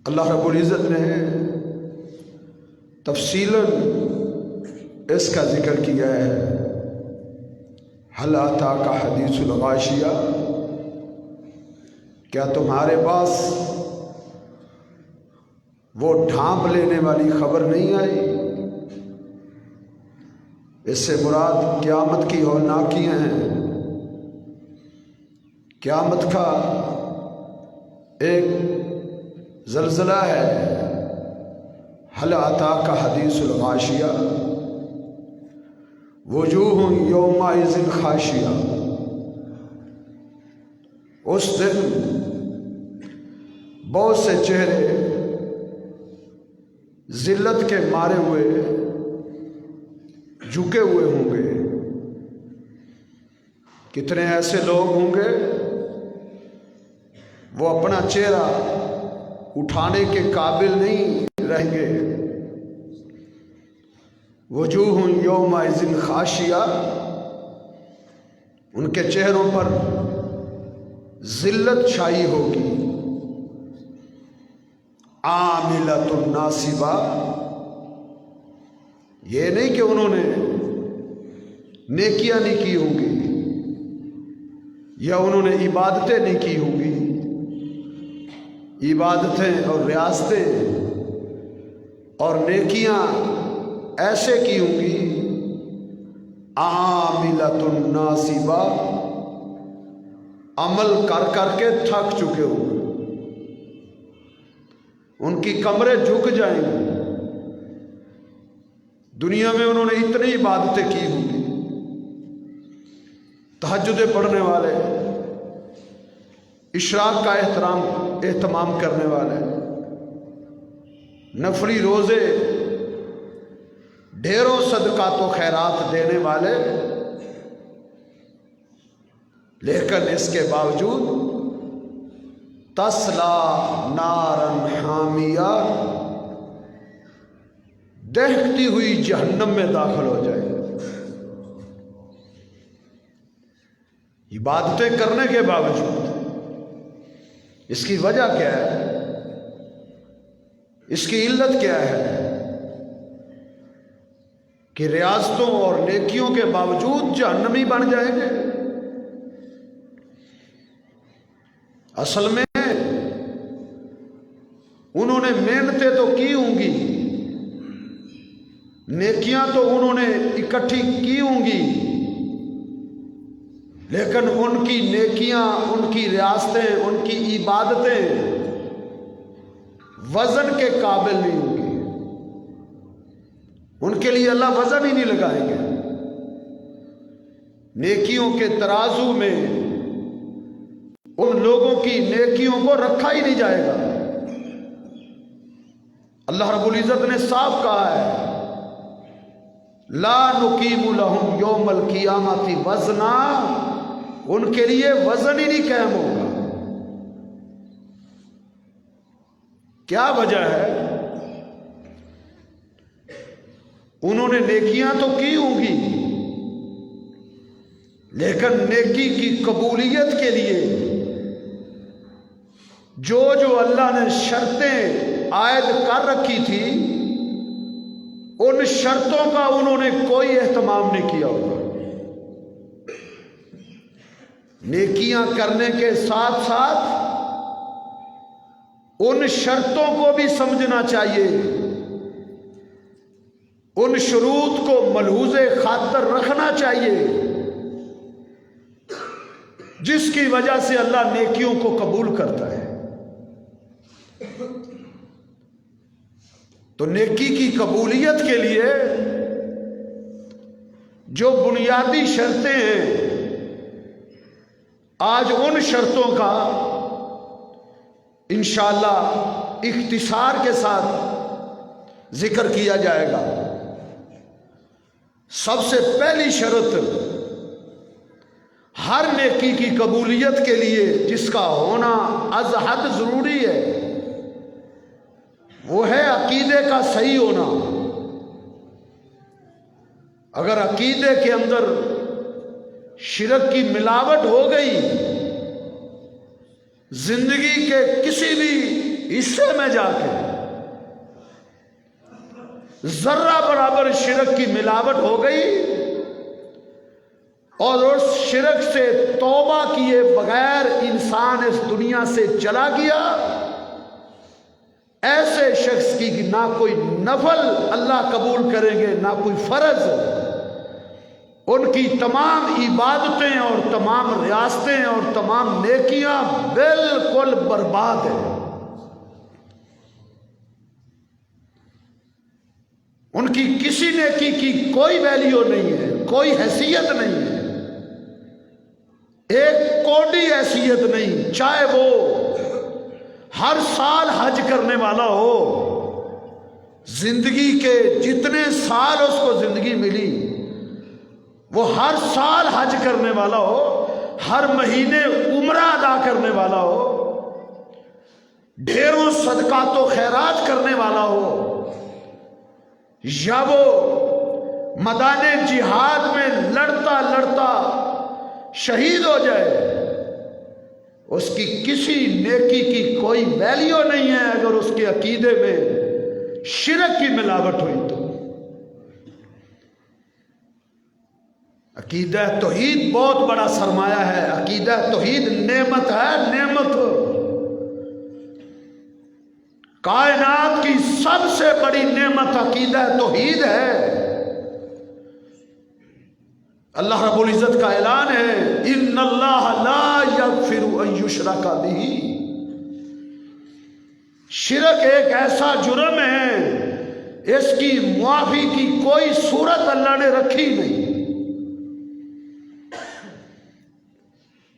اللہ رب العزت نے تفصیلاً اس کا ذکر کیا ہے، حل اتاک حدیث الغاشیہ، کیا تمہارے پاس وہ ڈھانپ لینے والی خبر نہیں آئی؟ اس سے مراد قیامت کی ہولناکیاں ہیں، قیامت کا ایک زلزلہ ہے۔ حل اتاک حدیث الغاشیہ وجوہ یومئذ خاشیہ، اس دن بہت سے چہرے ذلت کے مارے ہوئے جھکے ہوئے ہوں گے۔ کتنے ایسے لوگ ہوں گے وہ اپنا چہرہ اٹھانے کے قابل نہیں رہیں گے۔ وجوہ یومئذ خاشیہ، ان کے چہروں پر ذلت چھائی ہوگی۔ عاملۃ ناصبہ، یہ نہیں کہ انہوں نے نیکیاں نہیں کی ہوں گی یا انہوں نے عبادتیں نہیں کی ہوں گی، عبادتیں اور ریاستیں اور نیکیاں ایسے کی ہوں گی۔ عاملۃ ناصبہ، عمل کر کر کے تھک چکے ہوں گے، ان کی کمریں جھک جائیں گی۔ دنیا میں انہوں نے اتنی عبادتیں کی ہوں گی، تہجدیں پڑھنے والے، اشراق کا اہتمام کرنے والے، نفلی روزے، ڈھیروں صدقات و خیرات دینے والے، لیکن اس کے باوجود تسلا نارن حامیہ، دہکتی ہوئی جہنم میں داخل ہو جائے۔ عبادتیں کرنے کے باوجود اس کی وجہ کیا ہے؟ اس کی علت کیا ہے کہ ریاستوں اور نیکیوں کے باوجود جہنمی بن جائیں گے؟ اصل میں انہوں نے محنتیں تو کی ہوں گی، نیکیاں تو انہوں نے اکٹھی کی ہوں گی، لیکن ان کی نیکیاں، ان کی ریاستیں، ان کی عبادتیں وزن کے قابل نہیں ہوں گی۔ ان کے لیے اللہ وزن ہی نہیں لگائیں گے۔ نیکیوں کے ترازو میں ان لوگوں کی نیکیوں کو رکھا ہی نہیں جائے گا۔ اللہ رب العزت نے صاف کہا ہے، لا نقیم لہم یوم القیامۃ وزنا، ان کے لیے وزن ہی نہیں قائم ہوگا۔ کیا وجہ ہے؟ انہوں نے نیکیاں تو کی ہوں گی، لیکن نیکی کی قبولیت کے لیے جو اللہ نے شرطیں عائد کر رکھی تھی، ان شرطوں کا انہوں نے کوئی اہتمام نہیں کیا ہوگا۔ نیکیاں کرنے کے ساتھ ساتھ ان شرطوں کو بھی سمجھنا چاہیے، ان شروط کو ملحوظ خاطر رکھنا چاہیے، جس کی وجہ سے اللہ نیکیوں کو قبول کرتا ہے۔ تو نیکی کی قبولیت کے لیے جو بنیادی شرطیں ہیں، آج ان شرطوں کا انشاءاللہ اختصار کے ساتھ ذکر کیا جائے گا۔ سب سے پہلی شرط ہر نیکی کی قبولیت کے لیے جس کا ہونا از حد ضروری ہے، وہ ہے عقیدے کا صحیح ہونا۔ اگر عقیدے کے اندر شرک کی ملاوٹ ہو گئی، زندگی کے کسی بھی حصے میں جا کے ذرہ برابر شرک کی ملاوٹ ہو گئی اور اس شرک سے توبہ کیے بغیر انسان اس دنیا سے چلا گیا، ایسے شخص کی نہ کوئی نفل اللہ قبول کریں گے نہ کوئی فرض، ان کی تمام عبادتیں اور تمام ریاستیں اور تمام نیکیاں بالکل برباد ہیں، ان کی کسی نیکی کی کوئی ویلیو نہیں ہے، کوئی حیثیت نہیں ہے، ایک کوڑی حیثیت نہیں، چاہے وہ ہر سال حج کرنے والا ہو، زندگی کے جتنے سال اس کو زندگی ملی وہ ہر سال حج کرنے والا ہو، ہر مہینے عمرہ ادا کرنے والا ہو، ڈھیروں صدقات و خیرات کرنے والا ہو، یا وہ میدان جہاد میں لڑتا لڑتا شہید ہو جائے، اس کی کسی نیکی کی کوئی ویلیو نہیں ہے اگر اس کے عقیدے میں شرک کی ملاوٹ ہوئی تو۔ عقیدہ توحید بہت بڑا سرمایہ ہے، عقیدہ توحید نعمت ہے، نعمت کائنات کی سب سے بڑی نعمت عقیدہ توحید ہے۔ اللہ رب العزت کا اعلان ہے ان اللہ لا یغفر ان یشرک بہ، شرک ایک ایسا جرم ہے اس کی معافی کی کوئی صورت اللہ نے رکھی نہیں۔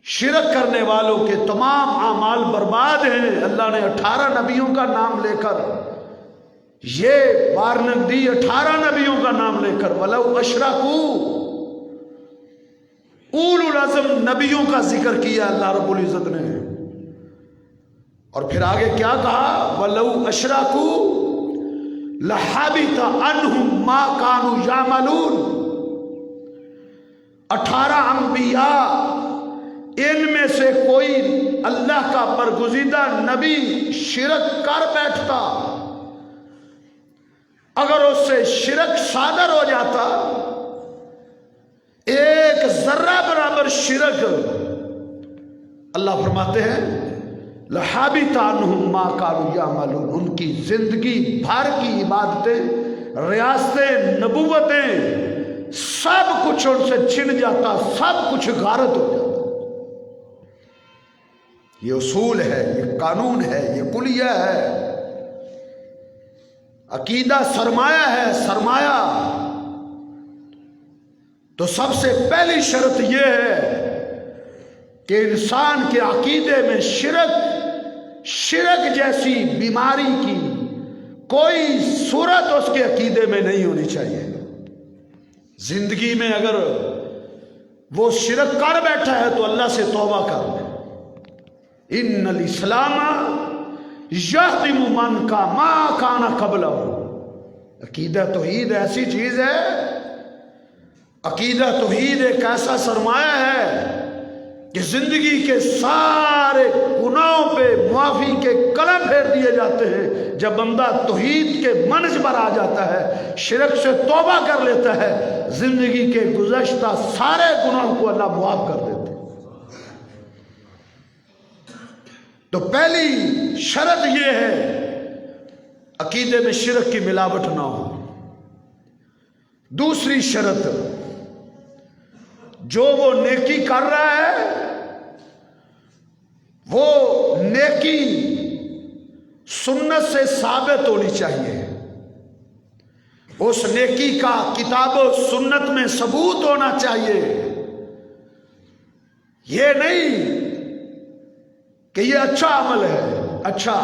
شرک کرنے والوں کے تمام اعمال برباد ہیں۔ اللہ نے 18 نبیوں کا نام لے کر یہ وارننگ دی، 18 نبیوں کا نام لے کر وَلَوْ أَشْرَكُوا، اولو العزم نبیوں کا ذکر کیا اللہ رب العزت نے، اور پھر آگے کیا کہا وَلَوْ أَشْرَكُوا لَحَبِطَ عَنْهُمْ مَا كَانُوا يَعْمَلُونَ۔ 18 انبیاء، ان میں سے کوئی اللہ کا برگزیدہ نبی شرک کر بیٹھتا، اگر اس سے شرک صادر ہو جاتا، ایک ذرہ برابر شرک، اللہ فرماتے ہیں لَحَبِطَ عَنْهُمْ مَا كَانُوا يَعْمَلُونَ، ان کی زندگی بھر کی عبادتیں، ریاستیں، نبوتیں، سب کچھ ان سے چھن جاتا، سب کچھ غارت ہو جاتا۔ یہ اصول ہے، یہ قانون ہے، یہ کلیہ ہے۔ عقیدہ سرمایہ ہے، سرمایہ۔ تو سب سے پہلی شرط یہ ہے کہ انسان کے عقیدے میں شرک جیسی بیماری کی کوئی صورت اس کے عقیدے میں نہیں ہونی چاہیے۔ زندگی میں اگر وہ شرک کر بیٹھا ہے تو اللہ سے توبہ کر لے۔ ان الاسلام یہدم من کا ما کان قبلہ۔ عقیدہ توحید ایسی چیز ہے، عقیدہ توحید ایک ایسا سرمایہ ہے کہ زندگی کے سارے گناہوں پہ معافی کے قلم پھیر دیے جاتے ہیں جب بندہ توحید کے منج پر آ جاتا ہے، شرک سے توبہ کر لیتا ہے، زندگی کے گزشتہ سارے گناہوں کو اللہ معاف کر دیتا ہے۔ تو پہلی شرط یہ ہے عقیدے میں شرک کی ملاوٹ نہ ہو۔ دوسری شرط، جو وہ نیکی کر رہا ہے وہ نیکی سنت سے ثابت ہونی چاہیے، اس نیکی کا کتاب و سنت میں ثبوت ہونا چاہیے۔ یہ نہیں کہ یہ اچھا عمل ہے، اچھا،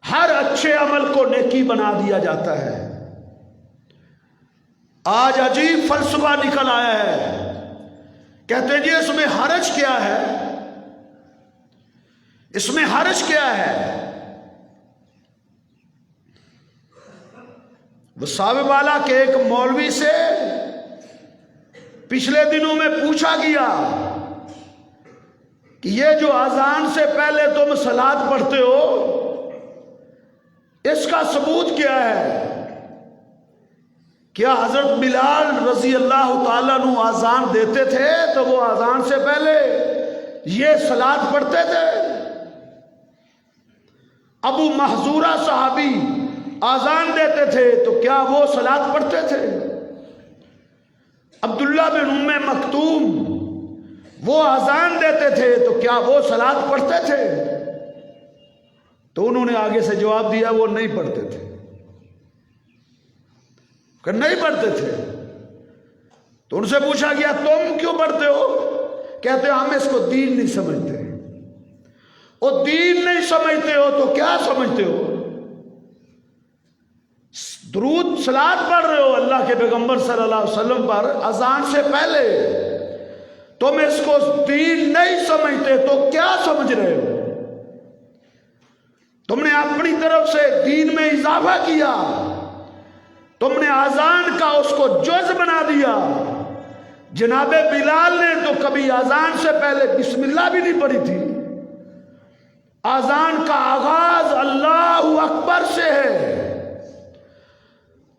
ہر اچھے عمل کو نیکی بنا دیا جاتا ہے۔ آج عجیب فلسفہ نکل آیا ہے، کہتے ہیں جی اس میں حرج کیا ہے، اس میں حرج کیا ہے؟ وساوی والا کے ایک مولوی سے پچھلے دنوں میں پوچھا گیا کہ یہ جو اذان سے پہلے تم صلاۃ پڑھتے ہو اس کا ثبوت کیا ہے؟ کیا حضرت بلال رضی اللہ تعالیٰ عنہ اذان دیتے تھے تو وہ اذان سے پہلے یہ صلاۃ پڑھتے تھے؟ ابو محذورہ صحابی اذان دیتے تھے تو کیا وہ صلاۃ پڑھتے تھے؟ عبداللہ بن ام مکتوم وہ اذان دیتے تھے تو کیا وہ صلاۃ پڑھتے تھے؟ تو انہوں نے آگے سے جواب دیا وہ نہیں پڑھتے تھے، کہ نہیں پڑھتے تھے۔ تو ان سے پوچھا گیا تم کیوں پڑھتے ہو؟ کہتے ہم اس کو دین نہیں سمجھتے۔ اور دین نہیں سمجھتے ہو تو کیا سمجھتے ہو؟ درود صلاۃ پڑھ رہے ہو اللہ کے پیغمبر صلی اللہ علیہ وسلم پر اذان سے پہلے، تم اس کو دین نہیں سمجھتے تو کیا سمجھ رہے ہو؟ تم نے اپنی طرف سے دین میں اضافہ کیا، تم نے اذان کا اس کو جز بنا دیا۔ جناب بلال نے تو کبھی اذان سے پہلے بسم اللہ بھی نہیں پڑھی تھی۔ اذان کا آغاز اللہ اکبر سے ہے،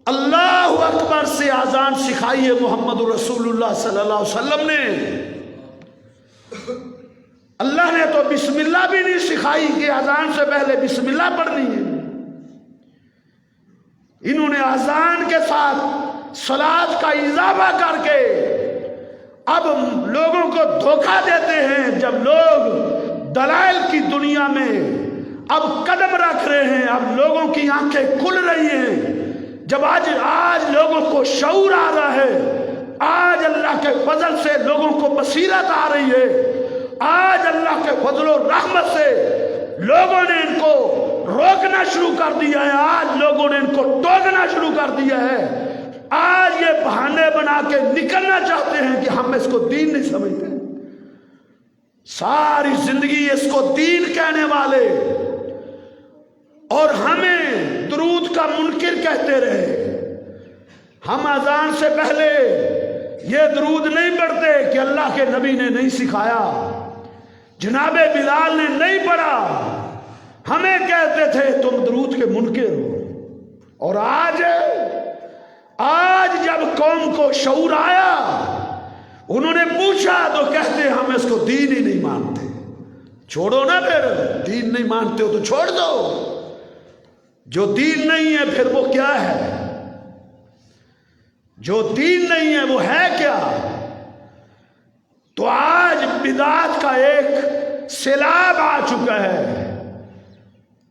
اللہ اکبر سے اذان سکھائی ہے محمد رسول اللہ صلی اللہ علیہ وسلم نے۔ اللہ نے تو بسم اللہ بھی نہیں سکھائی کہ اذان سے پہلے بسم اللہ پڑھنی ہے۔ انہوں نے اذان کے ساتھ صلاۃ کا اضافہ کر کے اب لوگوں کو دھوکہ دیتے ہیں۔ جب لوگ دلائل کی دنیا میں اب قدم رکھ رہے ہیں، اب لوگوں کی آنکھیں کھل رہی ہیں، جب آج لوگوں کو شعور آ رہا ہے، آج اللہ کے فضل سے لوگوں کو بصیرت آ رہی ہے، آج اللہ کے فضل و رحمت سے لوگوں نے ان کو روکنا شروع کر دیا ہے، آج لوگوں نے ان کو ٹوکنا شروع کر دیا ہے، آج یہ بہانے بنا کے نکلنا چاہتے ہیں کہ ہم اس کو دین نہیں سمجھتے۔ ساری زندگی اس کو دین کہنے والے اور ہمیں درود کا منکر کہتے رہے۔ ہم اذان سے پہلے یہ درود نہیں پڑھتے کہ اللہ کے نبی نے نہیں سکھایا، جناب بلال نے نہیں پڑھا، ہمیں کہتے تھے تم درود کے منکر ہو۔ اور آج جب قوم کو شعور آیا، انہوں نے پوچھا تو کہتے ہم اس کو دین ہی نہیں مانتے۔ چھوڑو نا، پھر دین نہیں مانتے ہو تو چھوڑ دو۔ جو دین نہیں ہے پھر وہ کیا ہے؟ جو دین نہیں ہے وہ ہے کیا؟ تو آج بدعت کا ایک سیلاب آ چکا ہے۔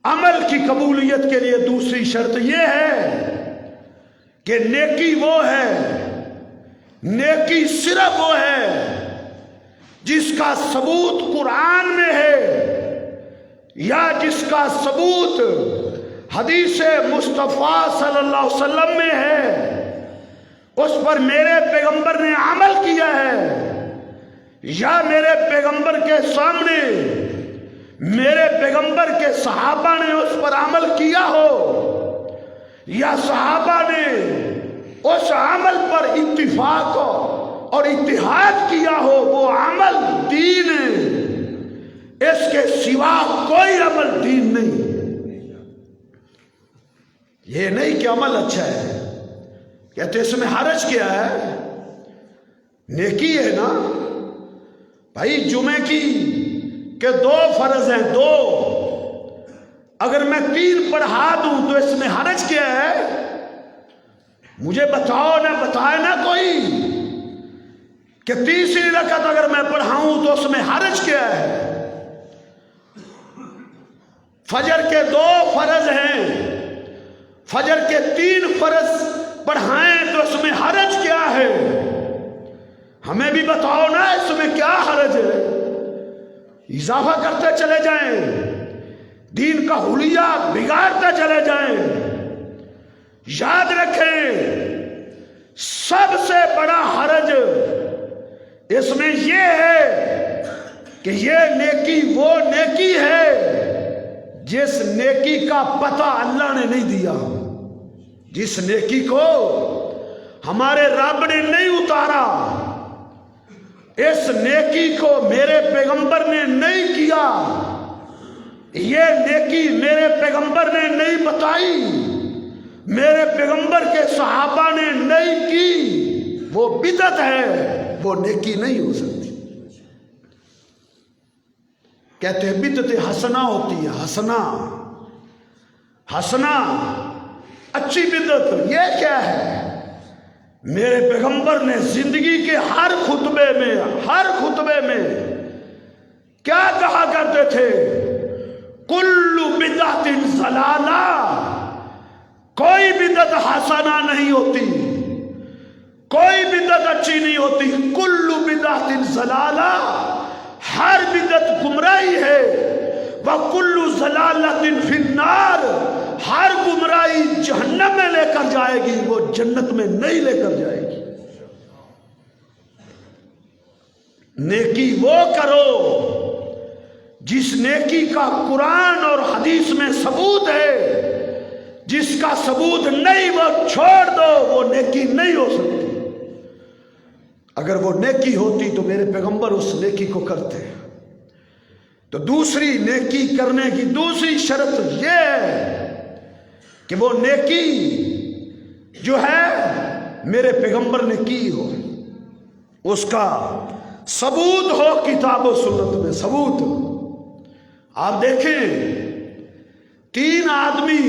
عمل کی قبولیت کے لیے دوسری شرط یہ ہے کہ نیکی وہ ہے، نیکی صرف وہ ہے جس کا ثبوت قرآن میں ہے یا جس کا ثبوت حدیث مصطفیٰ صلی اللہ علیہ وسلم میں ہے، اس پر میرے پیغمبر نے عمل کیا ہے، یا میرے پیغمبر کے سامنے میرے پیغمبر کے صحابہ نے اس پر عمل کیا ہو، یا صحابہ نے اس عمل پر اتفاق اور اتحاد کیا ہو، وہ عمل دین ہے۔ اس کے سوا کوئی عمل دین نہیں۔ یہ نہیں کہ عمل اچھا ہے، کہتے اس میں حرج کیا ہے؟ نیکی ہے نا بھائی۔ جمعے کی کہ 2 فرض ہیں، 2، اگر میں 3 پڑھا دوں تو اس میں حرج کیا ہے؟ مجھے بتاؤ نہ، بتائے نا کوئی کہ 3ری رکعت اگر میں پڑھاؤں تو اس میں حرج کیا ہے؟ فجر کے 2 فرض ہیں، فجر کے 3 فرض پڑھائیں تو اس میں حرج کیا ہے؟ ہمیں بھی بتاؤ نا اس میں کیا حرج ہے؟ اضافہ کرتے چلے جائیں، دین کا حلیہ بگاڑتے چلے جائیں۔ یاد رکھیں سب سے بڑا حرج اس میں یہ ہے کہ یہ نیکی وہ نیکی ہے جس نیکی کا پتہ اللہ نے نہیں دیا، جس نیکی کو ہمارے رب نے نہیں اتارا۔ اس نیکی کو میرے پیغمبر نے نہیں کیا، یہ نیکی میرے پیغمبر نے نہیں بتائی، میرے پیغمبر کے صحابہ نے نہیں کی، وہ بدعت ہے، وہ نیکی نہیں ہو سکتی۔ کہتے ہیں بدعت حسنہ ہوتی ہے، حسنہ حسنہ اچھی بدعت۔ یہ کیا ہے؟ میرے پیغمبر نے زندگی کے ہر خطبے میں کیا کہا کرتے تھے؟ کل بدعت ضلالہ، کوئی بدعت حسنہ نہیں ہوتی، کوئی بدعت اچھی نہیں ہوتی، کل بدعت ضلالہ، ہر بدعت گمراہی ہے، وَكُلُّ ضَلَالَةٍ فِي النَّارِ، ہر گمراہی جہنم میں لے کر جائے گی، وہ جنت میں نہیں لے کر جائے گی۔ نیکی وہ کرو جس نیکی کا قرآن اور حدیث میں ثبوت ہے، جس کا ثبوت نہیں وہ چھوڑ دو، وہ نیکی نہیں ہو سکتی۔ اگر وہ نیکی ہوتی تو میرے پیغمبر اس نیکی کو کرتے۔ تو دوسری نیکی کرنے کی دوسری شرط یہ ہے کہ وہ نیکی جو ہے میرے پیغمبر نے کی ہو، اس کا ثبوت ہو کتاب و سنت میں، ثبوت۔ آپ دیکھیں 3 آدمی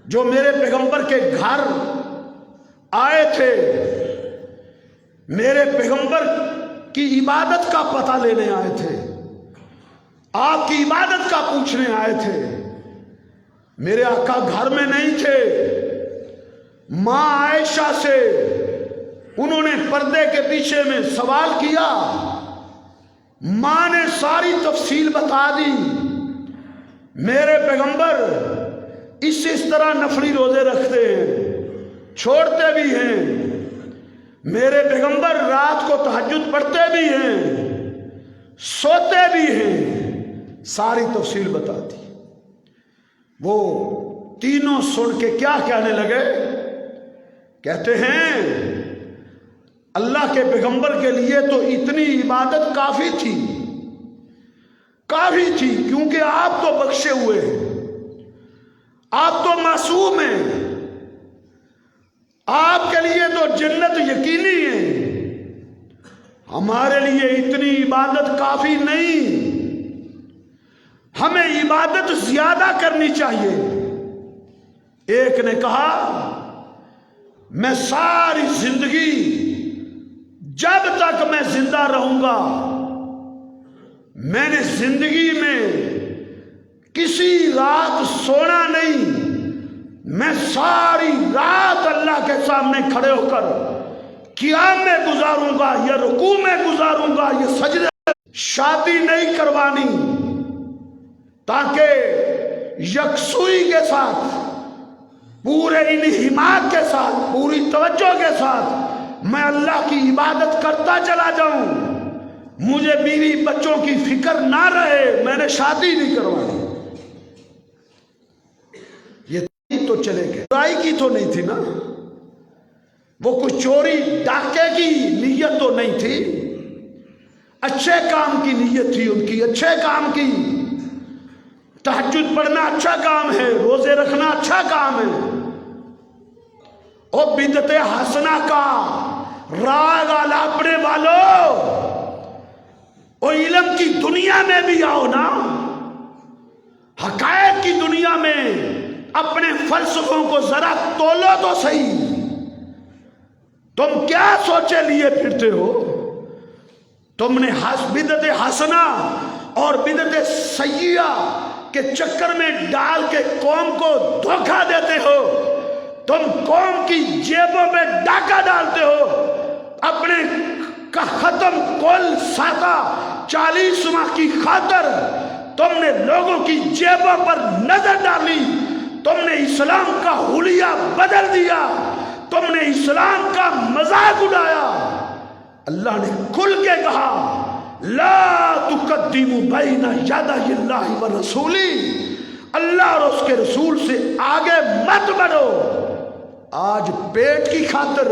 جو میرے پیغمبر کے گھر آئے تھے، میرے پیغمبر کی عبادت کا پتہ لینے آئے تھے، آپ کی عبادت کا پوچھنے آئے تھے۔ میرے آقا گھر میں نہیں تھے، ماں عائشہ سے انہوں نے پردے کے پیچھے میں سوال کیا، ماں نے ساری تفصیل بتا دی۔ میرے پیغمبر اس طرح نفلی روزے رکھتے ہیں، چھوڑتے بھی ہیں، میرے پیغمبر رات کو تہجد پڑھتے بھی ہیں، سوتے بھی ہیں، ساری تفصیل بتا دی۔ وہ تینوں سن کے کیا کہنے لگے؟ کہتے ہیں اللہ کے پیغمبر کے لیے تو اتنی عبادت کافی تھی، کیونکہ آپ تو بخشے ہوئے ہیں، آپ تو معصوم ہیں، آپ کے لیے تو جنت یقینی ہے، ہمارے لیے اتنی عبادت کافی نہیں، ہمیں عبادت زیادہ کرنی چاہیے۔ ایک نے کہا میں ساری زندگی جب تک میں زندہ رہوں گا، میں نے زندگی میں کسی رات سونا نہیں، میں ساری رات اللہ کے سامنے کھڑے ہو کر قیام میں گزاروں گا، یا رکوع میں گزاروں گا، یا سجدے۔ شادی نہیں کروانی، تاکہ یکسوئی کے ساتھ، پورے انہماک کے ساتھ، پوری توجہ کے ساتھ میں اللہ کی عبادت کرتا چلا جاؤں، مجھے بیوی بچوں کی فکر نہ رہے، میں نے شادی نہیں کروانی۔ یہ تو چلے گئے، برائی کی تو نہیں تھی نا، وہ کوئی چوری ڈاکے کی نیت تو نہیں تھی، اچھے کام کی نیت تھی ان کی، اچھے کام کی۔ تہجد پڑھنا اچھا کام ہے، روزے رکھنا اچھا کام ہے۔ اور بدعت حسنہ کا راگ الاپنے والوں، اور علم کی دنیا میں بھی آؤ نا، حقائق کی دنیا میں اپنے فلسفوں کو ذرا تولو تو صحیح۔ تم کیا سوچے لیے پھرتے ہو؟ تم نے بدعت حسنہ اور بدعت سیئہ کے چکر میں ڈال کے قوم کو دھوکہ دیتے ہو، تم قوم کی جیبوں میں ڈاکہ ڈالتے ہو، اپنے کا ختم کل ساتا 40 ماہ کی خاطر تم نے لوگوں کی جیبوں پر نظر ڈالی، تم نے اسلام کا حلیہ بدل دیا، تم نے اسلام کا مذاق اڑایا۔ اللہ نے کھل کے کہا لا تقدموا بین یدی اللہ ورسولہ، اللہ اور اس کے رسول سے آگے مت بڑھو۔ آج پیٹ کی خاطر،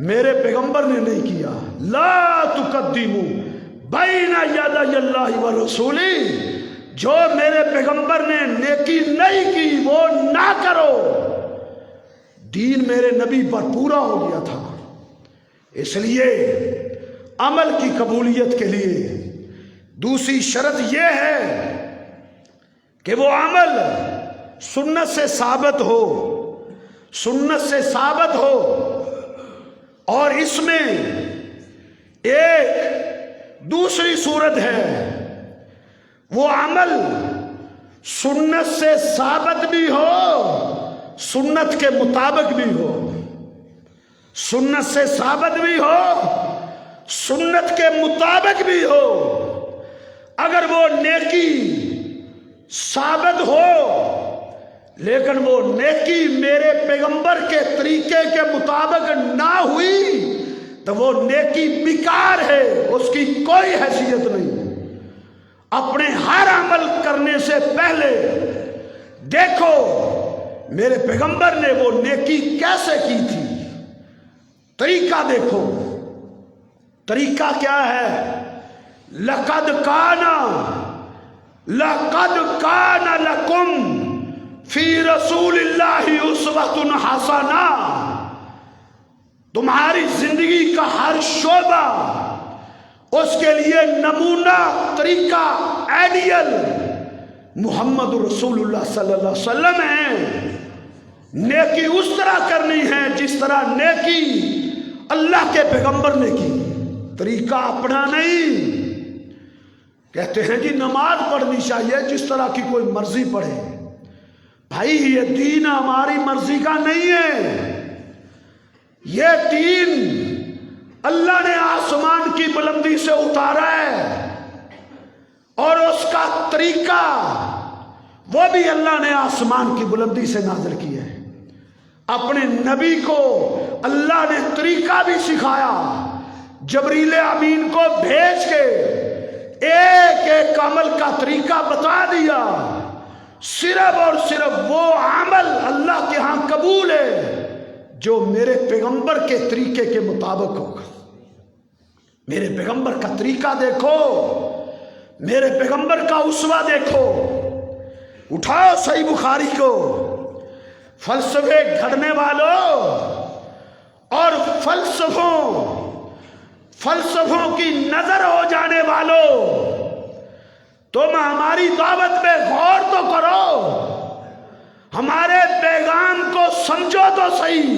میرے پیغمبر نے نہیں کیا. لا تقدموا بین یدی اللہ ورسولہ، جو میرے پیغمبر نے نیکی نہیں کی وہ نہ کرو. دین میرے نبی پر پورا ہو گیا تھا. اس لیے عمل کی قبولیت کے لیے دوسری شرط یہ ہے کہ وہ عمل سنت سے ثابت ہو، سنت سے ثابت ہو، اور اس میں ایک دوسری صورت ہے، وہ عمل سنت سے ثابت بھی ہو، سنت کے مطابق بھی ہو. سنت سے ثابت بھی ہو، سنت کے مطابق بھی ہو. اگر وہ نیکی ثابت ہو لیکن وہ نیکی میرے پیغمبر کے طریقے کے مطابق نہ ہوئی تو وہ نیکی بیکار ہے، اس کی کوئی حیثیت نہیں. اپنے ہر عمل کرنے سے پہلے دیکھو میرے پیغمبر نے وہ نیکی کیسے کی تھی، طریقہ دیکھو. طریقہ کیا ہے؟ لقد کان لکم فی رسول اللہ اسوۃ حسنہ. تمہاری زندگی کا ہر شعبہ اس کے لیے نمونہ، طریقہ، آئیڈیل محمد رسول اللہ صلی اللہ علیہ وسلم ہے. نیکی اس طرح کرنی ہے جس طرح نیکی اللہ کے پیغمبر نے کی. طریقہ اپنا نہیں. کہتے ہیں جی نماز پڑھنی چاہیے جس طرح کی کوئی مرضی پڑھے. بھائی یہ دین ہماری مرضی کا نہیں ہے. یہ دین اللہ نے آسمان کی بلندی سے اتارا ہے، اور اس کا طریقہ وہ بھی اللہ نے آسمان کی بلندی سے نازل کیا ہے. اپنے نبی کو اللہ نے طریقہ بھی سکھایا، جبریل امین کو بھیج کے ایک ایک عمل کا طریقہ بتا دیا. صرف اور صرف وہ عمل اللہ کے ہاں قبول ہے جو میرے پیغمبر کے طریقے کے مطابق ہوگا. میرے پیغمبر کا طریقہ دیکھو، میرے پیغمبر کا اسوہ دیکھو. اٹھاؤ صحیح بخاری کو. فلسفے گھڑنے والوں اور فلسفوں کی نظر ہو جانے والوں، تم ہماری دعوت پہ غور تو کرو، ہمارے پیغام کو سمجھو تو صحیح،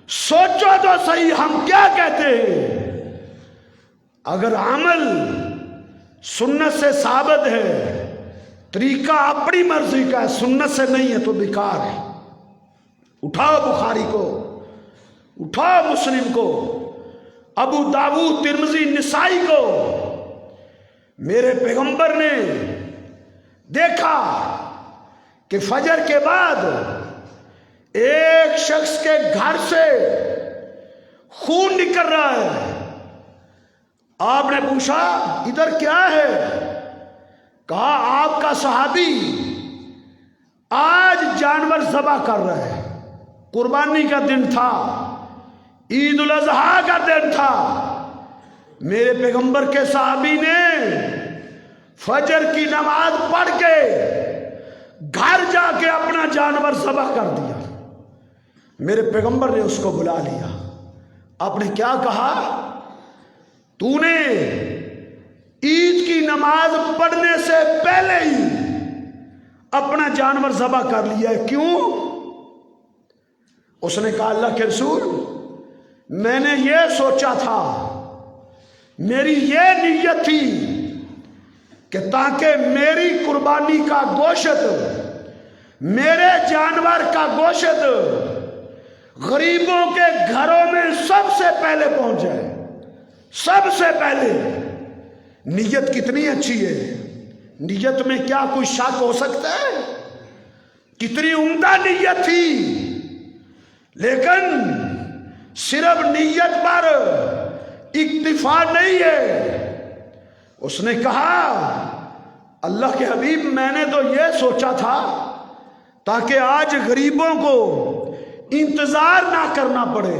سوچو تو صحیح ہم کیا کہتے ہیں. اگر عمل سنت سے ثابت ہے، طریقہ اپنی مرضی کا ہے، سنت سے نہیں ہے تو بیکار ہے. اٹھاؤ بخاری کو، اٹھاؤ مسلم کو، ابو داؤد، ترمذی، نسائی کو. میرے پیغمبر نے دیکھا کہ فجر کے بعد ایک شخص کے گھر سے خون نکل رہا ہے. آپ نے پوچھا ادھر کیا ہے؟ کہا آپ کا صحابی آج جانور ذبح کر رہا ہے. قربانی کا دن تھا، عید الاضحیٰ کا دن تھا. میرے پیغمبر کے صحابی نے فجر کی نماز پڑھ کے گھر جا کے اپنا جانور ذبح کر دیا. میرے پیغمبر نے اس کو بلا لیا. آپ نے کیا کہا؟ تو نے عید کی نماز پڑھنے سے پہلے ہی اپنا جانور ذبح کر لیا ہے، کیوں؟ اس نے کہا اللہ کے رسول، میں نے یہ سوچا تھا، میری یہ نیت تھی کہ تاکہ میری قربانی کا گوشت، میرے جانور کا گوشت غریبوں کے گھروں میں سب سے پہلے پہنچ جائے، سب سے پہلے. نیت کتنی اچھی ہے. نیت میں کیا کوئی شک ہو سکتا ہے؟ کتنی عمدہ نیت تھی. لیکن صرف نیت پر اکتفا نہیں ہے. اس نے کہا اللہ کے حبیب، میں نے تو یہ سوچا تھا تاکہ آج غریبوں کو انتظار نہ کرنا پڑے.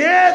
1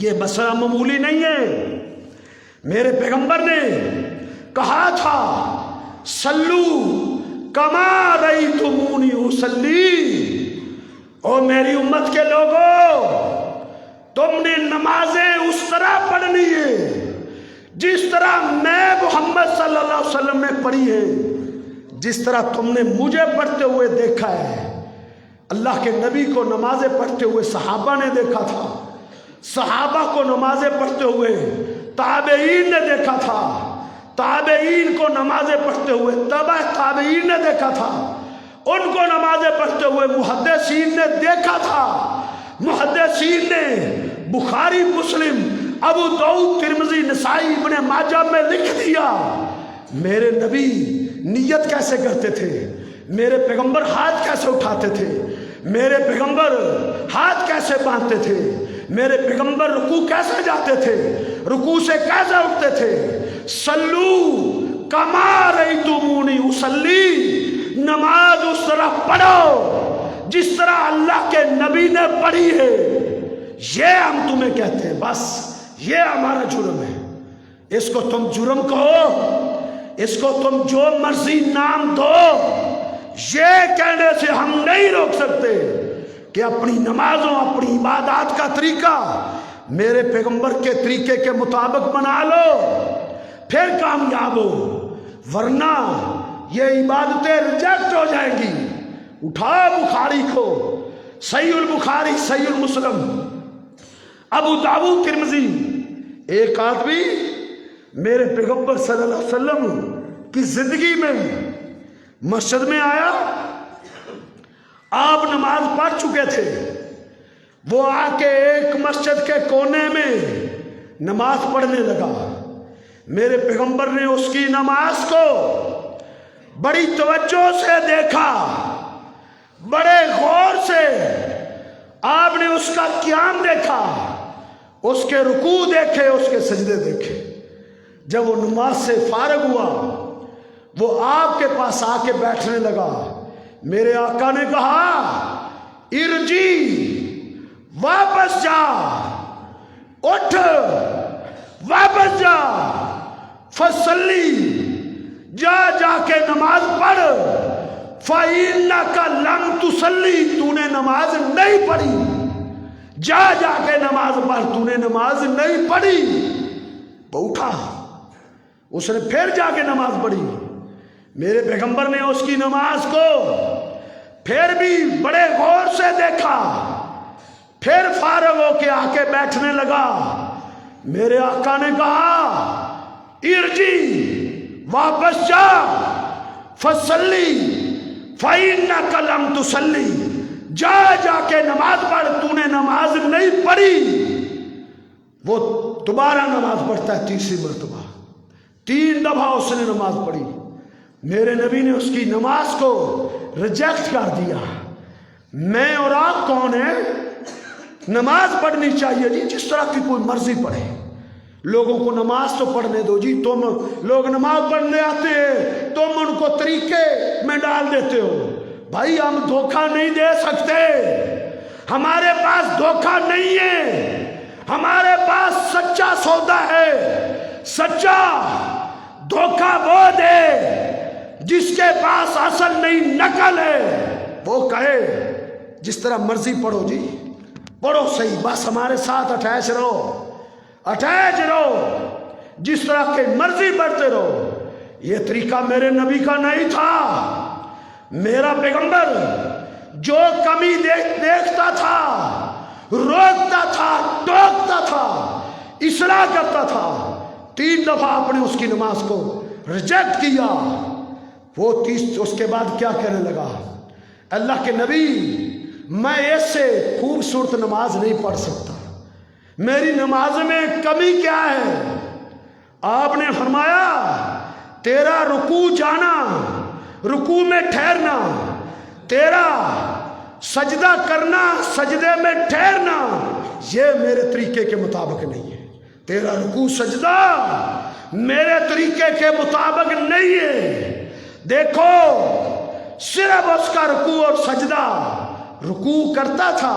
یہ مسئلہ معمولی نہیں ہے. میرے پیغمبر نے کہا تھا سلو کما رأیتمونی اصلی. او میری امت کے لوگوں، تم نے نمازیں اس طرح پڑھنی ہے جس طرح میں محمد صلی اللہ علیہ وسلم نے پڑھی ہے، جس طرح تم نے مجھے پڑھتے ہوئے دیکھا ہے. اللہ کے نبی کو نمازیں پڑھتے ہوئے صحابہ نے دیکھا تھا، صحابہ کو نمازیں پڑھتے ہوئے تابعین نے دیکھا تھا، تابعین کو نمازیں پڑھتے ہوئے تبع تابعین نے دیکھا تھا، ان کو نمازیں پڑھتے ہوئے محدثین نے دیکھا تھا. محدثین نے بخاری، مسلم، ابو داؤد، ترمذی، نسائی، ابن ماجہ میں لکھ دیا میرے نبی نیت کیسے کرتے تھے، میرے پیغمبر ہاتھ کیسے اٹھاتے تھے، میرے پیغمبر ہاتھ کیسے باندھتے تھے، میرے پیغمبر رکوع کیسے جاتے تھے، رکوع سے کیسے اٹھتے تھے. سلو کما رأیتمونی اصلی، نماز اس طرح پڑھو جس طرح اللہ کے نبی نے پڑھی ہے. یہ ہم تمہیں کہتے ہیں، بس یہ ہمارا جرم ہے. اس کو تم جرم کہو، اس کو تم جو مرضی نام دو، یہ کہنے سے ہم نہیں روک سکتے کہ اپنی نمازوں، اپنی عبادات کا طریقہ میرے پیغمبر کے طریقے کے مطابق بنا لو، پھر کامیاب ہو، ورنہ یہ عبادتیں ریجیکٹ ہو جائیں گی. اٹھاؤ بخاری کو، صحیح البخاری، صحیح المسلم، ابو داؤد، ترمذی. ایک آدمی میرے پیغمبر صلی اللہ علیہ وسلم کی زندگی میں مسجد میں آیا، آپ نماز پڑھ چکے تھے، وہ آ کے ایک مسجد کے کونے میں نماز پڑھنے لگا. میرے پیغمبر نے اس کی نماز کو بڑی توجہ سے دیکھا، بڑے غور سے آپ نے اس کا قیام دیکھا، اس کے رکوع دیکھے، اس کے سجدے دیکھے. جب وہ نماز سے فارغ ہوا، وہ آپ کے پاس آ کے بیٹھنے لگا. میرے آقا نے کہا ارجی، واپس جا، اٹھ، واپس جا، فصلی، جا کے نماز پڑھ، فَإِنَّكَ لَمْ تُصَلِّ، تو نے نماز نہیں پڑھی، جا کے نماز پڑھ، تو نے نماز نہیں پڑھی. وہ اٹھا، اس نے پھر جا کے نماز پڑھی. میرے پیغمبر نے اس کی نماز کو پھر بھی بڑے غور سے دیکھا، پھر فارغ ہو کے آ کے بیٹھنے لگا. میرے آقا نے کہا ارجی، واپس جا، فصلی فَإِنَّكَ لَمْ تُصَلِّ، جا کے نماز پڑھ، تو نے نماز نہیں پڑھی. وہ دوبارہ نماز پڑھتا ہے، تیسری مرتبہ، 3 دفعہ اس نے نماز پڑھی. میرے نبی نے اس کی نماز کو ریجیکٹ کر دیا. میں اور آپ کون ہیں؟ نماز پڑھنی چاہیے جی، جس طرح کی کوئی مرضی پڑھے. لوگوں کو نماز تو پڑھنے دو جی. تم لوگ نماز پڑھنے آتے ہیں، تم ان کو طریقے میں ڈال دیتے ہو. بھائی ہم دھوکہ نہیں دے سکتے، ہمارے پاس دھوکہ نہیں ہے، ہمارے پاس سچا سودا ہے. سچا دھوکہ وہ دے جس کے پاس اصل نہیں نقل ہے. وہ کہے جس طرح مرضی پڑھو جی، پڑھو صحیح، بس ہمارے ساتھ اٹیچ رہو، جس طرح کے مرضی پڑھتے رہو. یہ طریقہ میرے نبی کا نہیں تھا. میرا پیغمبر جو کمی دیکھتا تھا، روکتا تھا، ٹوکتا تھا، اصلاح کرتا تھا. 3 دفعہ آپ نے اس کی نماز کو ریجیکٹ کیا. وہ اس کے بعد کیا کہنے لگا؟ اللہ کے نبی، میں اس سے خوبصورت نماز نہیں پڑھ سکتا، میری نماز میں کمی کیا ہے؟ آپ نے فرمایا تیرا رکوع جانا، رکوع میں ٹھہرنا، تیرا سجدہ کرنا، سجدے میں ٹھہرنا، یہ میرے طریقے کے مطابق نہیں ہے. تیرا رکوع سجدہ میرے طریقے کے مطابق نہیں ہے. دیکھو صرف اس کا رکوع اور سجدہ، رکوع کرتا تھا،